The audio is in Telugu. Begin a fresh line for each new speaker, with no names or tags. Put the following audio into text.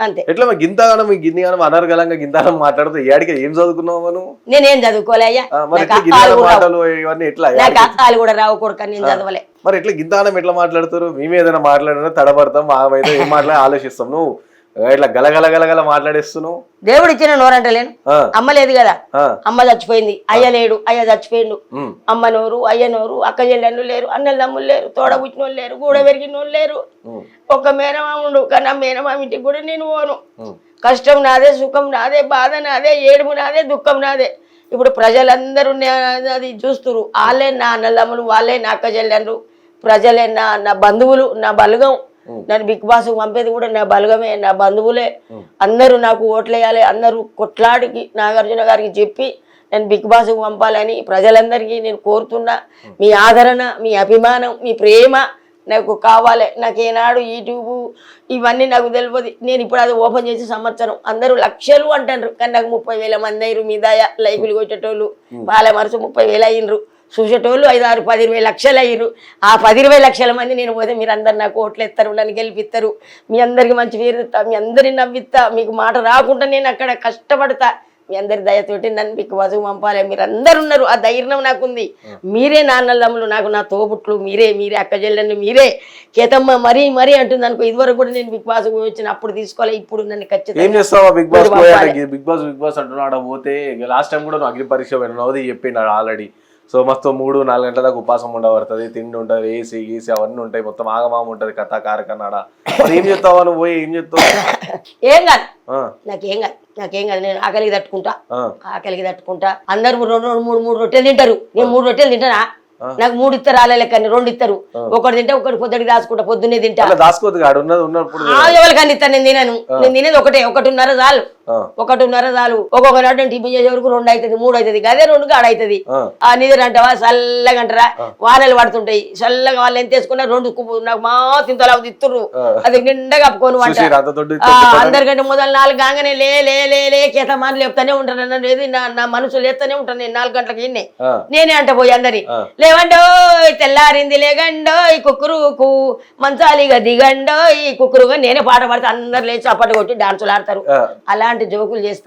అంతే.
ఎట్లా మరి గింతగానం గిన్నిగానం అనర్గలంగా గింతగానం మాట్లాడుతూ ఏడికి ఏం చదువుకున్నావు నువ్వు?
నేనేం చదువుకోలే అయ్యా,
మరి
నాకు
ఎట్లా
అర్థాలు
గిన్నెల
కూడా రావు.
మాటలు ఇవన్నీ ఎట్లా
నాకు అర్థాలు కూడా రావు కొడుక, నేను చదవలే.
మరి ఎట్లా గింతగానం ఎట్లా మాట్లాడుతారు? మేము ఏదైనా మాట్లాడినా తడబడతాం, మామైతే ఏం మాట్లాడి ఆలోచిస్తాం. నువ్వు ఇట్లా గలగల గలగల మాట్లాడేస్తున్నావు.
దేవుడు ఇచ్చిన నోరంటలేను, అమ్మ లేదు కదా, అమ్మ చచ్చిపోయింది, అయ్య లేడు, అయ్య చచ్చిపోయిండు. అమ్మ నోరు, అయ్య నోరు, అక్క చెల్లెళ్ళు లేరు, అన్నలు తమ్ముళ్ళు లేరు, తోడ పుట్టిన వాళ్ళు లేరు, గూడ పెరిగిన వాళ్ళు లేరు. ఒక్క మేనమాముడు, కానీ ఆ మేనమామ ఇంటికి కూడా నేను పోను. కష్టం నాదే, సుఖం నాదే, బాధ నాదే, ఏడుపు నాదే, దుఃఖం నాదే. ఇప్పుడు ప్రజలందరూ అది చూస్తురు, వాళ్ళే నా అన్నదమ్ములు, వాళ్ళే నా అక్క చెల్లెళ్ళు, ప్రజలే నా బంధువులు, నా బలగం. నన్ను బిగ్ బాస్ పంపేది కూడా నా బలగమే, నా బంధువులే. అందరూ నాకు ఓట్లేయాలి, అందరూ కొట్లాడికి నాగార్జున గారికి చెప్పి నేను బిగ్ బాస్ పంపాలని ప్రజలందరికీ నేను కోరుతున్నా. మీ ఆదరణ, మీ అభిమానం, మీ ప్రేమ నాకు కావాలి. నాకు ఏనాడు యూట్యూబ్ ఇవన్నీ నాకు తెలియదు. నేను ఇప్పుడు అది ఓపెన్ చేసి సంవత్సరం, అందరూ లక్షలు అంటారు, కానీ నాకు 30,000 మంది అయ్యారు. మీ దయ లైఫ్లు కొట్టేటోళ్ళు వాళ్ళ మనసు 30,000 అయ్యిండ్రు, చూసేటోళ్ళు 5, 6, 10, 20 లక్షలు అయ్యారు. ఆ 10, 20 లక్షల మంది నేను పోతే మీరు అందరు నాకు ఓట్లు ఎత్తారు, నన్ను గెలిపిస్తారు, మీ అందరికి మంచి పేరు ఇస్తా, మీ అందరిని నవ్విస్తా, మీకు మాట రాకుండా నేను అక్కడ కష్టపడతా. మీ అందరి దయతోటి నన్ను బిగ్ బాస్ పంపాలి. మీరు అందరు ఉన్నారు, ఆ ధైర్యం నాకుంది. మీరే నాన్నలమ్ములు, నాకు నా తోబుట్లు మీరే, అక్క చెల్లెళ్ళు మీరే. కేతమ్మ మరీ అంటుంది అనుకో. ఇదివరకు కూడా నేను బిగ్ బాస్ వచ్చిన అప్పుడు తీసుకోవాలి, ఇప్పుడు నన్ను ఖచ్చితంగా
ఏం చేస్తావా? బిగ్ బాస్ అంటున్నాడు పోతే. లాస్ట్ టైం కూడా అగ్ని పరీక్ష వెళ్ళినది చెప్పినాడు ఆల్రెడీ. సో మొత్తం 3-4 గంటల దాకా ఉపాసం ఉండబడుతుంది, తిండి ఉంటుంది, ఏసీ గీసీ అవన్నీ ఉంటాయి, మొత్తం ఆగమామ ఉంటుంది, కథ కారకన్నాడ. ఏం చెప్తావా నువ్వు? పోయి ఏం చెప్తావు?
ఏం కాదు, నాకేం కాదు, నేను ఆకలికి తట్టుకుంటా. అందరు 2-3 రొట్టెలు తింటారు, నేను 3 రొట్టెలు తింటానా? నాకు 3 ఇస్తారు, ఆల లెక్కని 2 ఇస్తారు. ఒకటి తింటే ఒకటి పొద్దుడికి దాచుకుంటా, పొద్దున్నే తింటా. ఎవరికని ఇస్తాను? నేను తినేది ఒకటే, 1.5 చాలు, 1.5 చాలు. ఒక్కొక్క నాడు నేను టిఫిన్ చేసే వరకు 2 అవుతుంది, 3 అవుతుంది, అదే 2 కాడ అవుతుంది. ఆ నిద్ర అంటావా? చల్లగా అంటారా? వానలు పడుతుంటాయి, చల్లగా వాళ్ళు ఎంత వేసుకున్నా 2 నాకు మా తింతలా తిత్తుర్రు, అది నిండా కప్పుకొని వంట. అందరికంటే మొదలు 4 కాగానే లే కేతమాని లేపుతానే ఉంటాను, నా మనసు లేపుతానే ఉంటాను. నేను 4 గంటలకి నేనే అంట పోయి అందరి లేవండో తెల్లారింది లేగండో ఈ కుక్కురుకు మంచాలిగా దిగండో ఈ కుక్కురుగా నేనే పాట పాడితే అందరు లేచి చప్పట్లు కొట్టి డాన్సులు ఆడతారు. అలాంటి జోకులు చేస్తారు.